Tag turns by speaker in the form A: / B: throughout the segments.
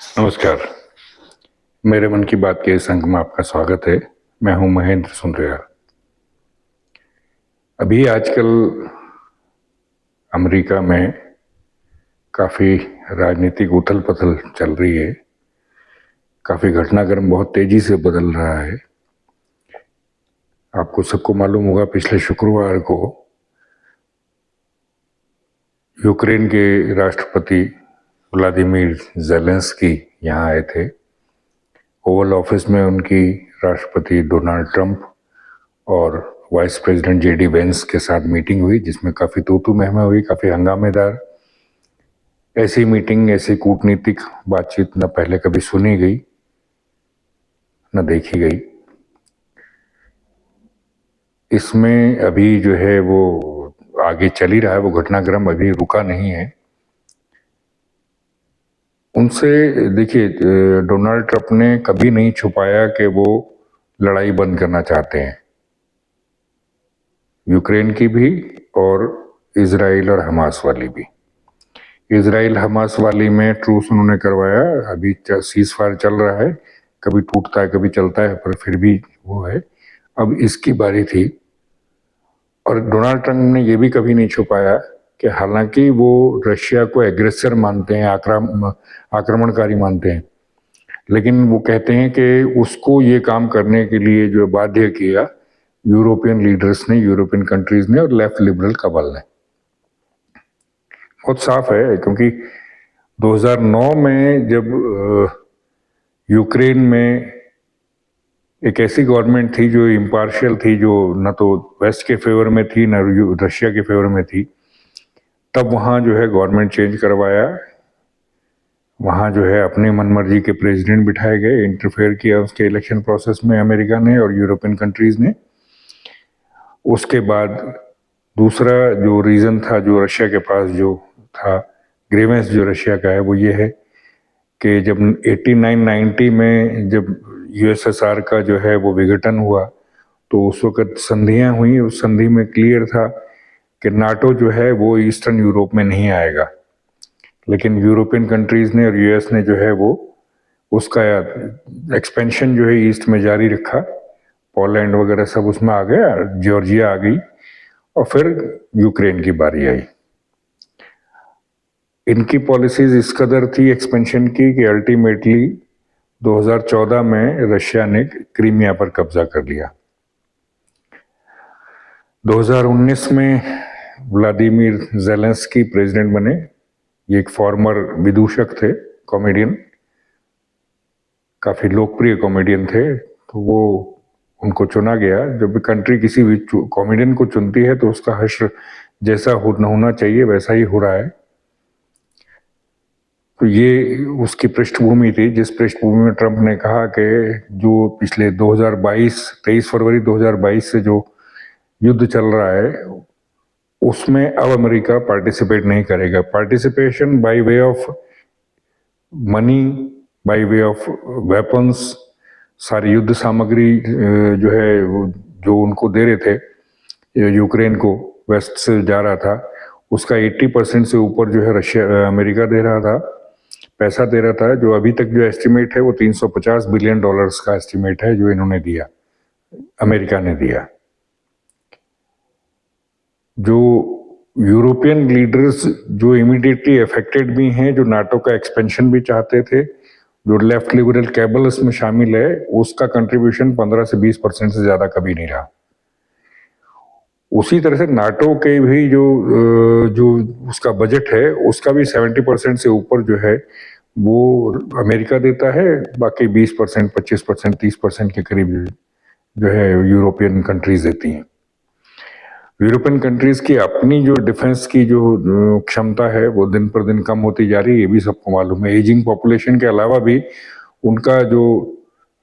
A: नमस्कार। मेरे मन की बात के इस अंक में आपका स्वागत है। मैं हूं महेंद्र सुंदरिया। अभी आजकल अमेरिका में काफ़ी राजनीतिक उथल-पुथल चल रही है। काफ़ी घटनाक्रम बहुत तेजी से बदल रहा है। आपको सबको मालूम होगा, पिछले शुक्रवार को यूक्रेन के राष्ट्रपति व्लादिमीर ज़ेलेंस्की यहाँ आए थे। ओवल ऑफिस में उनकी राष्ट्रपति डोनाल्ड ट्रंप और वाइस प्रेसिडेंट जेडी वेंस के साथ मीटिंग हुई, जिसमें काफ़ी तू-तू मैं-मैं हुई, काफ़ी हंगामेदार। ऐसी मीटिंग, ऐसी कूटनीतिक बातचीत न पहले कभी सुनी गई, न देखी गई। इसमें अभी जो है वो आगे चल ही रहा है, वो घटनाक्रम अभी रुका नहीं है। उनसे देखिए, डोनाल्ड ट्रंप ने कभी नहीं छुपाया कि वो लड़ाई बंद करना चाहते हैं, यूक्रेन की भी और इजराइल और हमास वाली भी। इजराइल हमास वाली में ट्रूस उन्होंने करवाया, अभी सीज फायर चल रहा है, कभी टूटता है कभी चलता है, पर फिर भी वो है। अब इसकी बारी थी। और डोनाल्ड ट्रंप ने ये भी कभी नहीं छुपाया कि हालांकि वो रशिया को एग्रेसर मानते हैं, आक्रमणकारी मानते हैं, लेकिन वो कहते हैं कि उसको ये काम करने के लिए जो बाध्य किया यूरोपियन लीडर्स ने, यूरोपियन कंट्रीज ने और लेफ्ट लिबरल कबल ने। बहुत साफ है, क्योंकि 2009 में जब यूक्रेन में एक ऐसी गवर्नमेंट थी जो इम्पार्शियल थी, जो न तो वेस्ट के फेवर में थी न रशिया के फेवर में थी, तब वहाँ जो है गवर्नमेंट चेंज करवाया। वहाँ जो है अपने मनमर्जी के प्रेसिडेंट बिठाए गए, इंटरफेयर किया उसके इलेक्शन प्रोसेस में अमेरिका ने और यूरोपियन कंट्रीज ने। उसके बाद दूसरा जो रीज़न था, जो रशिया के पास जो था, ग्रीवेंस जो रशिया का है, वो ये है कि जब 89-90 में जब यूएसएसआर का जो है वो विघटन हुआ, तो उस वक्त संधियां हुई। उस संधि में क्लियर था कि नाटो जो है वो ईस्टर्न यूरोप में नहीं आएगा, लेकिन यूरोपियन कंट्रीज ने और यूएस ने जो है वो उसका एक्सपेंशन जो है ईस्ट में जारी रखा। पोलैंड वगैरह सब उसमें आ गया, जॉर्जिया आ गई, और फिर यूक्रेन की बारी आई। इनकी पॉलिसीज इस कदर थी एक्सपेंशन की कि अल्टीमेटली 2014 में रशिया ने क्रीमिया पर कब्जा कर लिया। 2019 में व्लादिमीर ज़ेलेंस्की प्रेसिडेंट बने। ये एक फॉर्मर विदूषक थे, कॉमेडियन, काफ़ी लोकप्रिय कॉमेडियन थे। तो वो उनको चुना गया। जब भी कंट्री किसी भी कॉमेडियन को चुनती है तो उसका हश्र जैसा होना चाहिए वैसा ही हो रहा है। तो ये उसकी पृष्ठभूमि थी, जिस पृष्ठभूमि में ट्रंप ने कहा कि जो पिछले 23 फरवरी 2022 से जो युद्ध चल रहा है उसमें अब अमेरिका पार्टिसिपेट नहीं करेगा। Participation by way of money, by way of weapons, सारी युद्ध सामग्री जो है जो उनको दे रहे थे यूक्रेन को, वेस्ट से जा रहा था, उसका 80% से ऊपर जो है रशिया अमेरिका दे रहा था, पैसा दे रहा था। जो अभी तक जो एस्टिमेट है वो $350 बिलियन का एस्टिमेट है जो इन्होंने दिया, अमेरिका ने दिया। जो यूरोपियन लीडर्स जो इमीडिएटली अफेक्टेड भी हैं, जो नाटो का एक्सपेंशन भी चाहते थे, जो लेफ्ट लिबरल कैबल इसमें शामिल है, उसका कंट्रीब्यूशन 15 से 20% से ज्यादा कभी नहीं रहा। उसी तरह से नाटो के भी जो उसका बजट है उसका भी 70% से ऊपर जो है वो अमेरिका देता है, बाकी 20%, 25%, 30% के करीब जो है यूरोपियन कंट्रीज देती हैं। यूरोपियन कंट्रीज की अपनी जो डिफेंस की जो क्षमता है वो दिन पर दिन कम होती जा रही है, ये भी सबको मालूम है। एजिंग पॉपुलेशन के अलावा भी उनका जो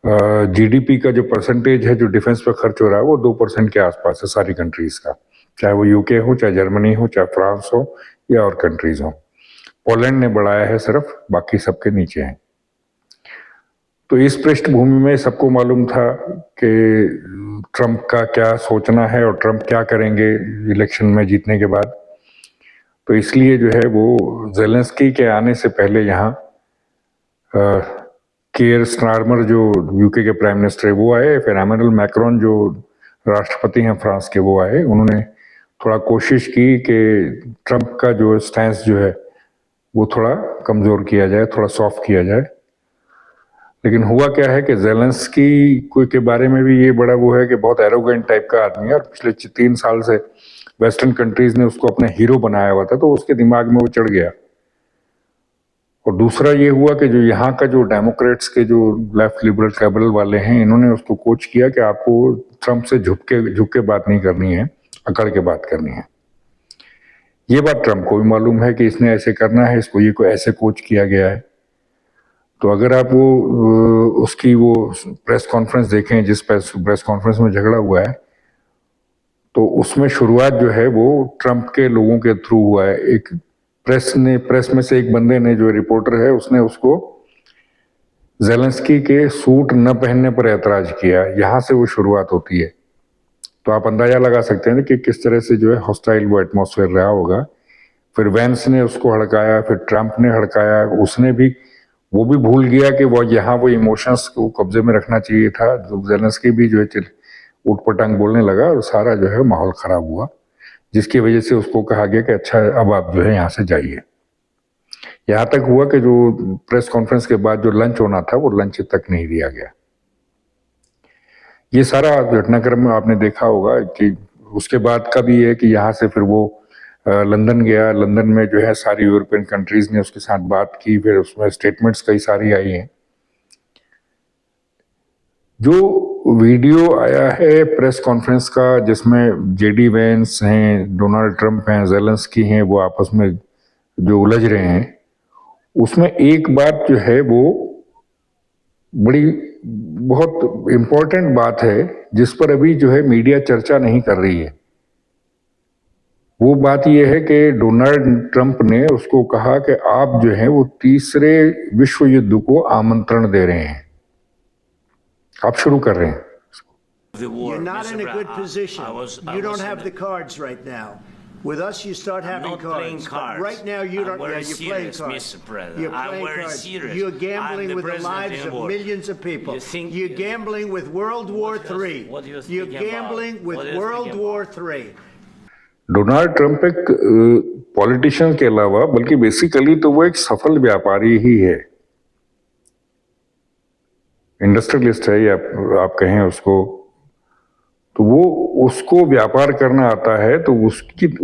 A: जीडीपी का जो परसेंटेज है जो डिफेंस पर खर्च हो रहा है वो 2% के आसपास है सारी कंट्रीज का, चाहे वो यूके हो, चाहे जर्मनी हो, चाहे फ्रांस हो या और कंट्रीज हो। पोलैंड ने बढ़ाया है सिर्फ, बाकी सबके नीचे है। तो इस पृष्ठभूमि में सबको मालूम था कि ट्रंप का क्या सोचना है और ट्रंप क्या करेंगे इलेक्शन में जीतने के बाद। तो इसलिए जो है वो ज़ेलेंस्की के आने से पहले यहाँ केयर स्टारमर जो यूके के प्राइम मिनिस्टर है वो आए, फिर एमेनुअल मैक्रोन जो राष्ट्रपति हैं फ्रांस के वो आए। उन्होंने थोड़ा कोशिश की कि ट्रंप का जो स्टैंस जो है वो थोड़ा कमज़ोर किया जाए, थोड़ा सॉफ्ट किया जाए। लेकिन हुआ क्या है कि ज़ेलेंस्की कोई के बारे में भी ये बड़ा वो है कि बहुत एरोगेंट टाइप का आदमी है, और पिछले 3 साल से वेस्टर्न कंट्रीज़ ने उसको अपना हीरो बनाया हुआ था, तो उसके दिमाग में वो चढ़ गया। और दूसरा ये हुआ कि जो यहाँ का जो डेमोक्रेट्स के जो लेफ्ट लिबरल कैबरल वाले हैं, इन्होंने उसको कोच किया कि आपको ट्रंप से झुक के बात नहीं करनी है, अकड़ के बात करनी है। ये बात ट्रंप को भी मालूम है कि इसने ऐसे करना है, इसको ये को ऐसे कोच किया गया है। तो अगर आप वो उसकी वो प्रेस कॉन्फ्रेंस देखें, जिस प्रेस कॉन्फ्रेंस में झगड़ा हुआ है, तो उसमें शुरुआत जो है वो ट्रंप के लोगों के थ्रू हुआ है। एक प्रेस में से एक बंदे ने, जो रिपोर्टर है, उसने उसको ज़ेलेंस्की के सूट न पहनने पर ऐतराज किया। यहाँ से वो शुरुआत होती है। तो आप अंदाजा लगा सकते हैं कि किस तरह से जो है हॉस्टाइल वो एटमॉस्फेयर रहा होगा। फिर वेंस ने उसको हड़काया, फिर ट्रंप ने हड़काया, उसने भी वो भी भूल गया कि वो यहाँ वो इमोशंस को कब्जे में रखना चाहिए था। ज़ेलेंस्की भी जो है उटपटांग बोलने लगा, और सारा जो है माहौल खराब हुआ, जिसकी वजह से उसको कहा गया कि अच्छा अब आप जो है यहाँ से जाइए। यहाँ तक हुआ कि जो प्रेस कॉन्फ्रेंस के बाद जो लंच होना था वो लंच तक नहीं दिया गया। ये सारा घटनाक्रम में आपने देखा होगा कि उसके बाद का भी है कि यहाँ से फिर वो लंदन गया। लंदन में जो है सारी यूरोपियन कंट्रीज ने उसके साथ बात की, फिर उसमें स्टेटमेंट्स कई सारी आई हैं। जो वीडियो आया है प्रेस कॉन्फ्रेंस का, जिसमें जेडी वेंस हैं, डोनाल्ड ट्रंप हैं, ज़ेलेंस्की हैं, वो आपस में जो उलझ रहे हैं, उसमें एक बात जो है वो बड़ी बहुत इम्पोर्टेंट बात है, जिस पर अभी जो है मीडिया चर्चा नहीं कर रही है। वो बात ये है कि डोनाल्ड ट्रंप ने उसको कहा कि आप जो है वो तीसरे विश्व युद्ध को आमंत्रण दे रहे हैं, आप शुरू कर रहे हैं।
B: You're not in a good position. You don't have the cards right now. With us, you start having cards. Right now, you don't. Yeah, you're playing cards. You're playing cards. You're gambling with the lives of millions of people. You're gambling with World War III. You're gambling with World War III.
A: Donald Trump एक politician के अलावा बल्कि basically तो वो एक सफल व्यापारी ही है, इंडस्ट्रियलिस्ट है, या आप कहें उसको। तो वो उसको व्यापार करना आता है, तो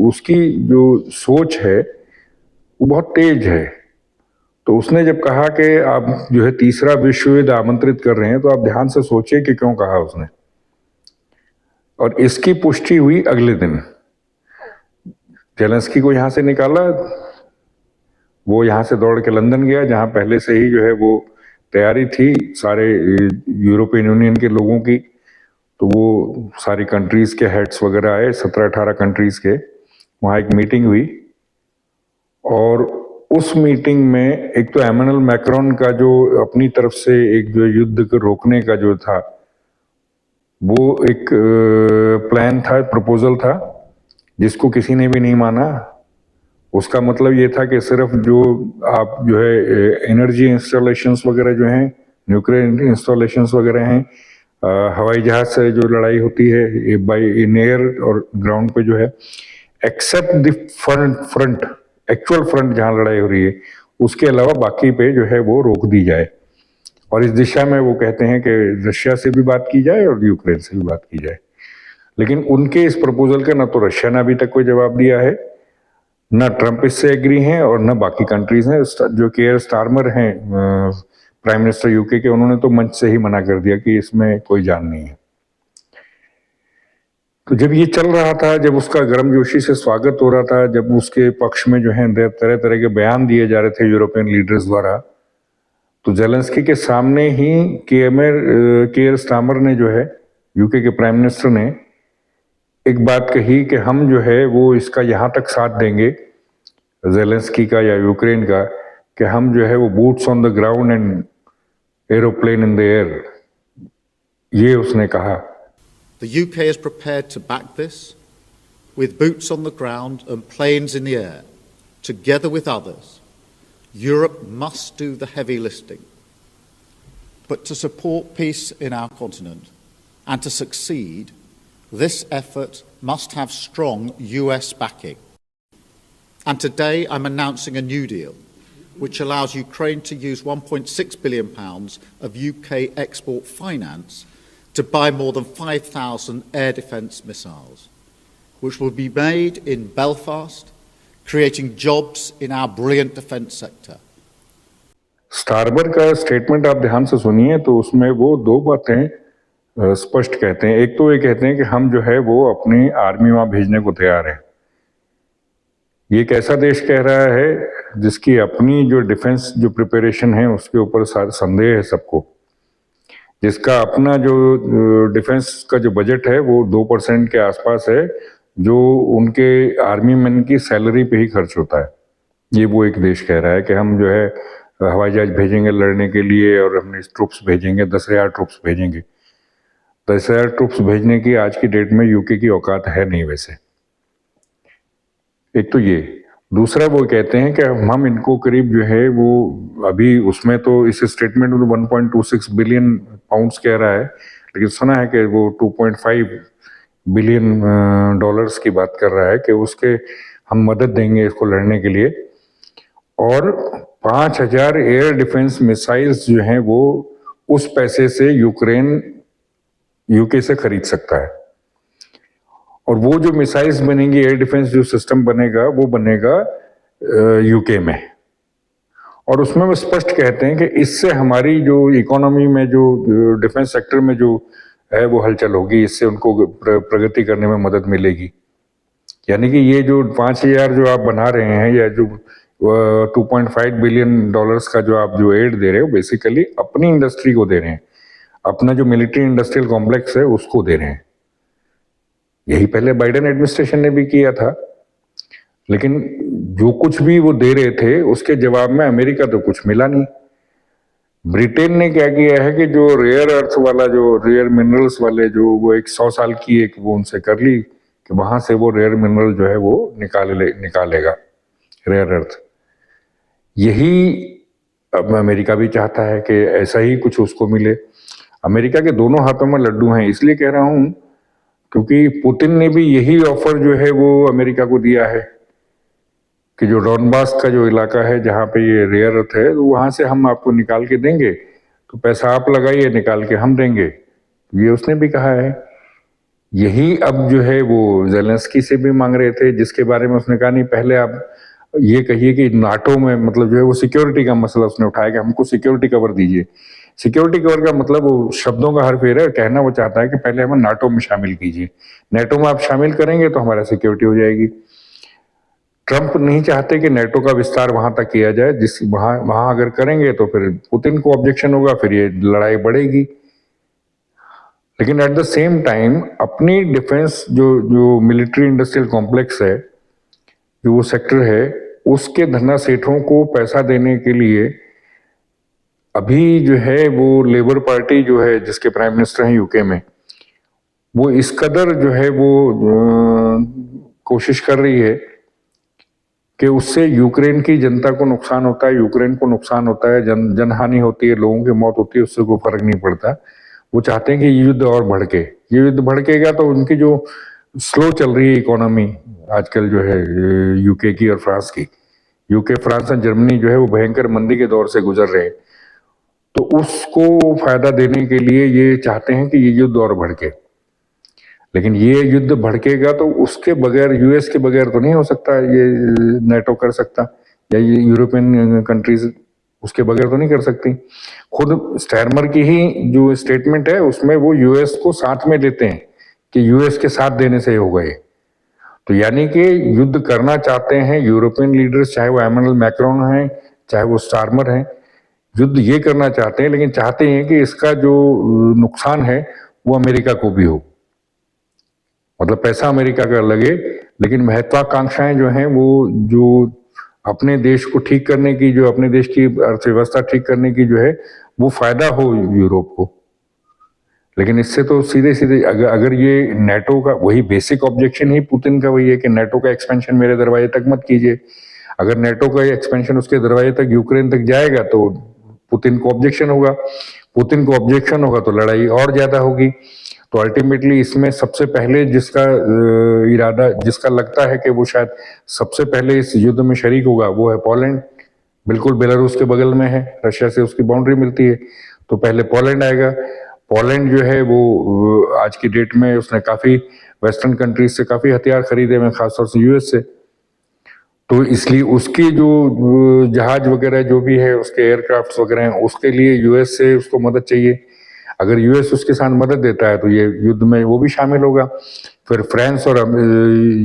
A: उसकी जो सोच है वो बहुत तेज है। तो उसने जब कहा कि आप जो है तीसरा विश्व युद्ध आमंत्रित कर रहे हैं, तो आप ध्यान से सोचिए कि क्यों कहा उसने। और इसकी पुष्टि हुई अगले दिन। ज़ेलेंस्की को यहाँ से निकाला, वो यहाँ से दौड़ के लंदन गया, जहाँ पहले से ही जो है वो तैयारी थी सारे यूरोपियन यूनियन के लोगों की। तो वो सारी कंट्रीज़ के हेड्स वगैरह आए, 17-18 कंट्रीज़ के। वहाँ एक मीटिंग हुई, और उस मीटिंग में एक तो एमेनुअल मैक्रोन का जो अपनी तरफ से एक जो युद्ध को रोकने का जो था, वो एक प्लान था, प्रपोजल था, जिसको किसी ने भी नहीं माना। उसका मतलब ये था कि सिर्फ जो आप जो है एनर्जी इंस्टॉलेशंस वगैरह जो हैं, न्यूक्लियर इंस्टॉलेशंस वगैरह हैं, हवाई जहाज से जो लड़ाई होती है बाई इन एयर और ग्राउंड पे जो है, except the front actual front जहाँ लड़ाई हो रही है, उसके अलावा बाकी पे जो है वो रोक दी जाए। और इस दिशा में वो कहते हैं कि रशिया से भी बात की जाए और यूक्रेन से भी बात की जाए। लेकिन उनके इस प्रपोजल का ना तो रशिया ने अभी तक कोई जवाब दिया है, ना ट्रंप इससे एग्री हैं, और ना बाकी कंट्रीज हैं। जो केयर स्टारमर हैं प्राइम मिनिस्टर यूके के, उन्होंने तो मंच से ही मना कर दिया कि इसमें कोई जान नहीं है। तो जब ये चल रहा था, जब उसका गर्मजोशी से स्वागत हो रहा था, जब उसके पक्ष में जो है तरह तरह के बयान दिए जा रहे थे यूरोपियन लीडर्स द्वारा, तो ज़ेलेंस्की के सामने ही केयर स्टारमर ने जो है यूके के प्राइम मिनिस्टर ने एक बात कही कि हम जो है वो इसका यहाँ तक साथ देंगे ज़ेलेंस्की का या यूक्रेन का, कि हम जो है वो boots on the ground and aeroplane in the air, ये उसने कहा।
C: The UK is prepared to back this with boots on the ground and planes in the air, together with others. Europe must do the heavy lifting. But to support peace in our continent and to succeed, this effort must have strong US backing. And today I'm announcing a new deal which allows Ukraine to use £1.6 billion of UK export finance to buy more than 5,000 air defence missiles, which will be made in Belfast, creating jobs in our brilliant defence sector.
A: Starmer का statement आप ध्यान से सुनिए तो उसमें वो दो बातें स्पष्ट कहते हैं। एक तो ये कहते हैं कि हम जो है वो अपनी आर्मी वहां भेजने को तैयार हैं। ये एक ऐसा देश कह रहा है जिसकी अपनी जो डिफेंस जो प्रिपरेशन है उसके ऊपर संदेह है सबको, जिसका अपना जो डिफेंस का जो बजट है वो 2% के आसपास है, जो उनके आर्मी मैन की सैलरी पे ही खर्च होता है। ये वो एक देश कह रहा है कि हम जो है हवाई जहाज भेजेंगे लड़ने के लिए और हमने ट्रुप्स भेजेंगे, 10,000 ट्रुप्स भेजेंगे। 10,000 ट्रुप्स भेजने की आज की डेट में यूके की औकात है नहीं वैसे। एक तो ये, दूसरा वो कहते हैं कि हम इनको करीब जो है वो अभी उसमें तो इस स्टेटमेंट में 1.26 बिलियन पाउंड्स कह रहा है, लेकिन सुना है कि वो 2.5 बिलियन डॉलर्स की बात कर रहा है कि उसके हम मदद देंगे इसको लड़ने के लिए। और 5,000 एयर डिफेंस मिसाइल्स जो हैं वो उस पैसे से यूक्रेन यूके से खरीद सकता है। और वो जो मिसाइल्स बनेंगी, एयर डिफेंस जो सिस्टम बनेगा वो बनेगा यूके में। और उसमें वो स्पष्ट कहते हैं कि इससे हमारी जो इकोनॉमी में जो डिफेंस सेक्टर में जो है वो हलचल होगी, इससे उनको प्रगति करने में मदद मिलेगी। यानी कि ये जो 5,000 जो आप बना रहे हैं या जो 2.5 बिलियन डॉलर्स का जो आप जो एड दे रहे हो, बेसिकली अपनी इंडस्ट्री को दे रहे हैं, अपना जो मिलिट्री इंडस्ट्रियल कॉम्प्लेक्स है उसको दे रहे हैं। यही पहले बाइडेन एडमिनिस्ट्रेशन ने भी किया था, लेकिन जो कुछ भी वो दे रहे थे उसके जवाब में अमेरिका तो कुछ मिला नहीं। ब्रिटेन ने क्या किया है कि जो रेयर अर्थ वाला जो रेयर मिनरल्स वाले जो वो एक 100 साल की एक वो उनसे कर ली कि वहां से वो रेयर मिनरल जो है वो निकालेगा रेयर अर्थ। यही अब अमेरिका भी चाहता है कि ऐसा ही कुछ उसको मिले। अमेरिका के दोनों हाथों में लड्डू हैं, इसलिए कह रहा हूं क्योंकि पुतिन ने भी यही ऑफर जो है वो अमेरिका को दिया है कि जो डॉनबास का जो इलाका है जहाँ पे ये रेयर अर्थ है, तो वहां से हम आपको निकाल के देंगे, तो पैसा आप लगाइए, निकाल के हम देंगे। ये उसने भी कहा है। यही अब जो है वो जेलेंस्की से भी मांग रहे थे, जिसके बारे में उसने कहा नहीं पहले आप ये कहिए कि नाटो में, मतलब जो है वो सिक्योरिटी का मसला उसने उठाया कि हमको सिक्योरिटी कवर दीजिए। सिक्योरिटी कवर का मतलब वो शब्दों का हरफेर है, कहना वो चाहता है कि पहले हमें नाटो में शामिल कीजिए, नेटो में आप शामिल करेंगे तो हमारा सिक्योरिटी हो जाएगी। ट्रंप नहीं चाहते कि नेटो का विस्तार वहां तक किया जाए, जिस वहां अगर करेंगे तो फिर पुतिन को ऑब्जेक्शन होगा, फिर ये लड़ाई बढ़ेगी। लेकिन एट द सेम टाइम अपनी डिफेंस जो मिलिट्री इंडस्ट्रियल कॉम्प्लेक्स है, जो वो सेक्टर है, उसके धन्ना सेठों को पैसा देने के लिए अभी जो है वो लेबर पार्टी जो है जिसके प्राइम मिनिस्टर हैं यूके में, वो इस कदर जो है वो कोशिश कर रही है कि उससे यूक्रेन की जनता को नुकसान होता है, यूक्रेन को नुकसान होता है, जनहानि होती है, लोगों की मौत होती है, उससे कोई फर्क नहीं पड़ता। वो चाहते हैं कि ये युद्ध और भड़के। ये युद्ध भड़केगा तो उनकी जो स्लो चल रही है इकोनॉमी आजकल जो है यूके की और फ्रांस की, यूके, फ्रांस और जर्मनी जो है वो भयंकर मंदी के दौर से गुजर रहे हैं, तो उसको फायदा देने के लिए ये चाहते हैं कि ये युद्ध और भड़के। लेकिन ये युद्ध भड़केगा तो उसके बगैर, यूएस के बगैर तो नहीं हो सकता, ये नेटो कर सकता या ये यूरोपियन कंट्रीज उसके बगैर तो नहीं कर सकती। खुद स्टैरमर की ही जो स्टेटमेंट है उसमें वो यूएस को साथ में लेते हैं कि यूएस के साथ देने से हो गए। तो यानी कि युद्ध करना चाहते हैं यूरोपियन लीडर्स, चाहे वो एमेनुअल मैक्रोन हैं, चाहे वो स्टारमर हैं, युद्ध ये करना चाहते हैं, लेकिन चाहते हैं कि इसका जो नुकसान है वो अमेरिका को भी हो, मतलब पैसा अमेरिका का लगे, लेकिन महत्वाकांक्षाएं जो हैं वो जो अपने देश को ठीक करने की, जो अपने देश की अर्थव्यवस्था ठीक करने की जो है वो फायदा हो यूरोप को। लेकिन इससे तो सीधे सीधे अगर ये नेटो का वही बेसिक ऑब्जेक्शन ही पुतिन का वही है कि नेटो का एक्सपेंशन मेरे दरवाजे तक मत कीजिए। अगर नेटो का एक्सपेंशन उसके दरवाजे तक, यूक्रेन तक जाएगा तो पुतिन को ऑब्जेक्शन होगा, पुतिन को ऑब्जेक्शन होगा तो लड़ाई और ज्यादा होगी। तो अल्टीमेटली इसमें सबसे पहले जिसका इरादा, जिसका लगता है कि वो शायद सबसे पहले इस युद्ध में शरीक होगा, वो है पोलैंड। बिल्कुल बेलारूस के बगल में है, रशिया से उसकी बाउंड्री मिलती है, तो पहले पोलैंड आएगा। पोलैंड जो है वो आज की डेट में उसने काफी वेस्टर्न कंट्रीज से काफी हथियार खरीदे हुए, खासतौर से यूएस से। तो इसलिए उसकी जो जहाज वगैरह जो भी है, उसके एयरक्राफ्ट वगैरह हैं, उसके लिए यूएस से उसको मदद चाहिए। अगर यूएस उसके साथ मदद देता है तो ये युद्ध में वो भी शामिल होगा। फिर फ्रांस और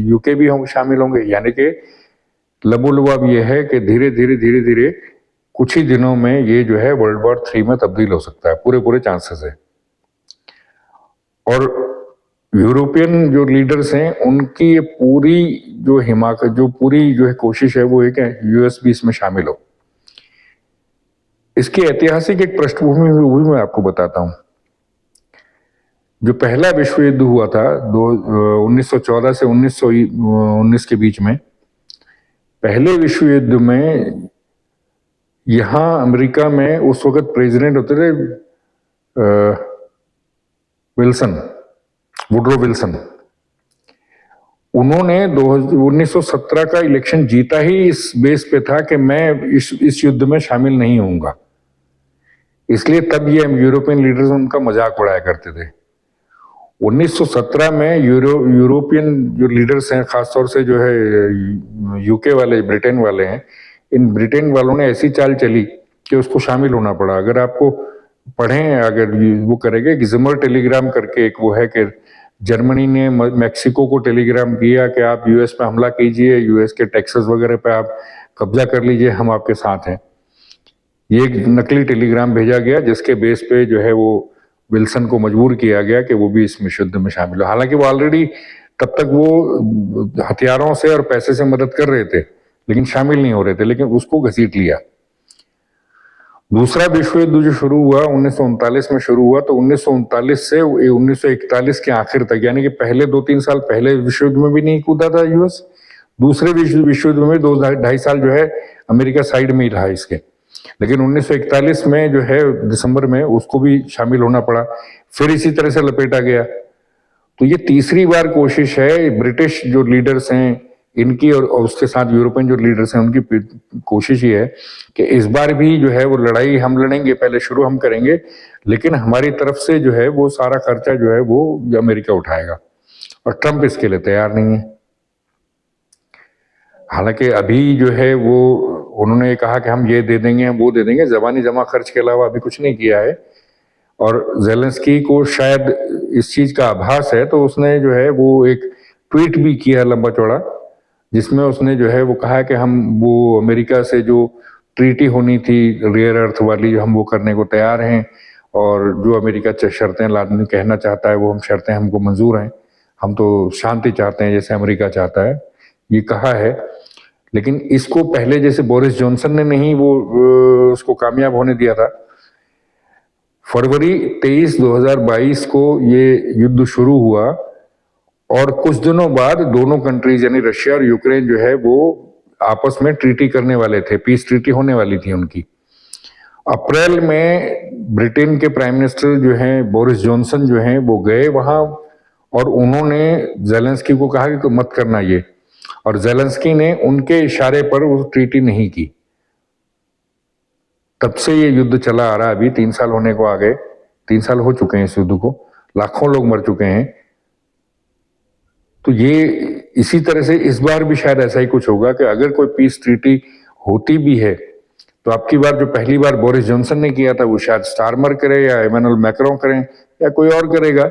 A: यूके भी होंगे, शामिल होंगे। यानी कि लबोलुबाब ये है कि धीरे धीरे कुछ ही दिनों में ये जो है वर्ल्ड वॉर 3 में तब्दील हो सकता है, पूरे चांसेस है। और यूरोपियन जो लीडर्स हैं उनकी ये पूरी जो हिमाकत, जो पूरी जो है कोशिश है, वो है कि यूएस भी इसमें शामिल हो। इसकी ऐतिहासिक एक पृष्ठभूमि वो भी मैं आपको बताता हूं। जो पहला विश्व युद्ध हुआ था 1914 से 1919 के बीच में, पहले विश्व युद्ध में यहां अमेरिका में उस वक्त प्रेसिडेंट होते थे विल्सन, वुडरो विल्सन। उन्होंने 1917 का इलेक्शन जीता ही इस बेस पे था कि मैं इस युद्ध में शामिल नहीं होऊंगा। इसलिए तब ये यूरोपियन लीडर्स उनका मजाक उड़ाया करते थे। 1917 में यूरोपियन जो लीडर्स हैं, खासतौर से जो है यूके वाले, ब्रिटेन वाले हैं, इन ब्रिटेन वालों ने ऐसी चाल चली कि उसको शामिल होना पड़ा। अगर आपको पढ़ें, अगर वो करेंगे, गिज़मर टेलीग्राम करके एक वो है कि जर्मनी ने मैक्सिको को टेलीग्राम किया कि आप यूएस पे हमला कीजिए, यूएस के टेक्सास वगैरह पे आप कब्जा कर लीजिए, हम आपके साथ हैं। ये एक नकली टेलीग्राम भेजा गया जिसके बेस पे जो है वो विल्सन को मजबूर किया गया कि वो भी इसमें युद्ध में शामिल हो। हालांकि वो ऑलरेडी तब तक वो हथियारों से और पैसे से मदद कर रहे थे, लेकिन शामिल नहीं हो रहे थे, लेकिन उसको घसीट लिया। दूसरा विश्व युद्ध जो शुरू हुआ 1939 में शुरू हुआ, तो 1939 से 1941 के आखिर तक, यानी कि पहले 2-3 साल पहले विश्व युद्ध में भी नहीं कूदा था यूएस। दूसरे विश्व युद्ध में 2-2.5 साल जो है अमेरिका साइड में ही रहा इसके। लेकिन 1941 में जो है दिसंबर में उसको भी शामिल होना पड़ा, फिर इसी तरह से लपेटा गया। तो ये तीसरी बार कोशिश है ब्रिटिश जो लीडर्स हैं इनकी और उसके साथ यूरोपियन जो लीडर्स हैं उनकी कोशिश ये है कि इस बार भी जो है वो लड़ाई हम लड़ेंगे, पहले शुरू हम करेंगे, लेकिन हमारी तरफ से जो है वो सारा खर्चा जो है वो अमेरिका उठाएगा। और ट्रंप इसके लिए तैयार नहीं है। हालांकि अभी जो है वो उन्होंने कहा कि हम ये दे देंगे, हम वो दे देंगे, जबानी जमा खर्च के अलावा अभी कुछ नहीं किया है। और ज़ेलेंस्की को शायद इस चीज का आभास है, तो उसने जो है वो एक ट्वीट भी किया लंबा चौड़ा, जिसमें उसने जो है वो कहा कि हम वो अमेरिका से जो ट्रीटी होनी थी रेयर अर्थ वाली, हम वो करने को तैयार हैं, और जो अमेरिका शर्तें लादने कहना चाहता है वो हम शर्तें हमको मंजूर हैं, हम तो शांति चाहते हैं जैसे अमेरिका चाहता है, ये कहा है। लेकिन इसको पहले जैसे बोरिस जॉनसन ने नहीं वो उसको कामयाब होने दिया था। फरवरी 23, 2022 को ये युद्ध शुरू हुआ और कुछ दिनों बाद दोनों कंट्रीज यानी रशिया और यूक्रेन जो है वो आपस में ट्रीटी करने वाले थे, पीस ट्रीटी होने वाली थी उनकी। अप्रैल में ब्रिटेन के प्राइम मिनिस्टर जो हैं बोरिस जॉनसन जो हैं वो गए वहां और उन्होंने ज़ेलेंस्की को कहा कि तो मत करना ये, और ज़ेलेंस्की ने उनके इशारे पर वो ट्रीटी नहीं की। तब से ये युद्ध चला आ रहा है, अभी 3 साल होने को आ गए, 3 साल हो चुके हैं इस युद्ध को, लाखों लोग मर चुके हैं। तो ये इसी तरह से इस बार भी शायद ऐसा ही कुछ होगा कि अगर कोई पीस ट्रीटी होती भी है तो आपकी बार जो पहली बार बोरिस जॉनसन ने किया था वो शायद स्टारमर करे या इमैनुअल मैक्रों करें या कोई और करेगा।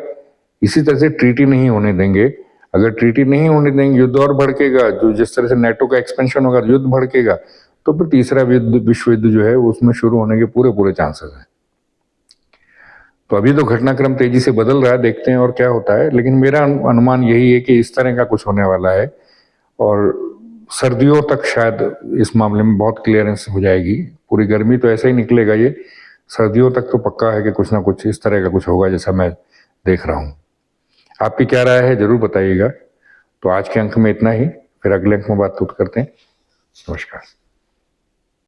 A: इसी तरह से ट्रीटी नहीं होने देंगे। अगर ट्रीटी नहीं होने देंगे युद्ध और भड़केगा, जो जिस तरह से नेटो का एक्सपेंशन होगा युद्ध भड़केगा, तो फिर तीसरा विश्व युद्ध जो है उसमें शुरू होने के पूरे चांसेस हैं। तो अभी तो घटनाक्रम तेजी से बदल रहा है, देखते हैं और क्या होता है, लेकिन मेरा अनुमान यही है कि इस तरह का कुछ होने वाला है और सर्दियों तक शायद इस मामले में बहुत क्लियरेंस हो जाएगी। पूरी गर्मी तो ऐसे ही निकलेगा, ये सर्दियों तक तो पक्का है कि कुछ ना कुछ इस तरह का कुछ होगा जैसा मैं देख रहा हूँ। आपकी क्या राय है जरूर बताइएगा। तो आज के अंक में इतना ही, फिर अगले अंक में बात करते हैं। नमस्कार।